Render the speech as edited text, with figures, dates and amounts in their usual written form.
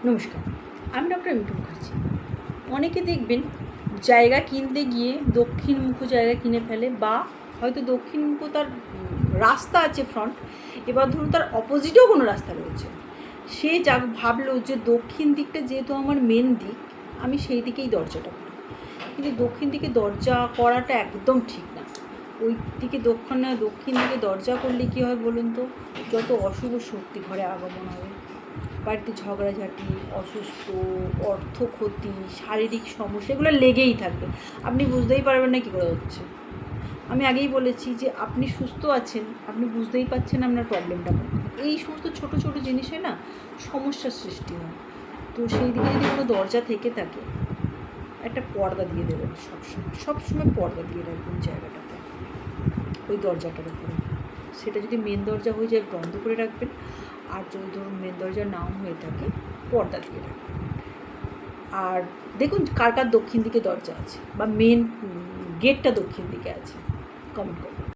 নমস্কার, আমি ডক্টর মিঠু মুখার্জি। অনেকে দেখবেন জায়গা কিনতে গিয়ে দক্ষিণমুখী জায়গা কিনে ফেলে, বা হয়তো দক্ষিণমুখ তার রাস্তা আছে ফ্রন্ট, এবার ধরুন তার অপোজিটেও কোনো রাস্তা রয়েছে, সে যা ভাবলো যে দক্ষিণ দিকটা যেহেতু আমার মেন দিক, আমি সেই দিকেই দরজাটা করি। কিন্তু দক্ষিণ দিকে দরজা করাটা একদম ঠিক না। ওই দিকে দক্ষিণ দিকে দরজা করলে কী হয় বলুন তো? যত অশুভ শক্তি ঘরে আগমন হবে, বাড়িতে ঝগড়াঝাটি, অসুস্থ, অর্থ ক্ষতি, শারীরিক সমস্যা, এগুলো লেগেই থাকবে। আপনি বুঝতেই পারবেন না কী করে হচ্ছে। আমি আগেই বলেছি যে আপনি সুস্থ আছেন, আপনি বুঝতেই পারছেন আপনার প্রবলেমটা কোথায়। এই সমস্ত ছোটো ছোটো জিনিসে না সমস্যার সৃষ্টি হয়। তো সেই দিকে যদি কোনো দরজা থেকে থাকে, একটা পর্দা দিয়ে দেবেন। সবসময় পর্দা দিয়ে রাখবেন জায়গাটাতে, ওই দরজাটার উপরে। সেটা যদি মেন দরজা হয়ে যায় বন্ধ করে রাখবেন, আর যদি ধরুন মেন দরজা নাও হয়ে থাকে পর্দা দিয়ে রাখবেন। আর দেখুন কার কার দক্ষিণ দিকে দরজা আছে, বা মেন গেটটা দক্ষিণ দিকে আছে, কমেন্ট করুন।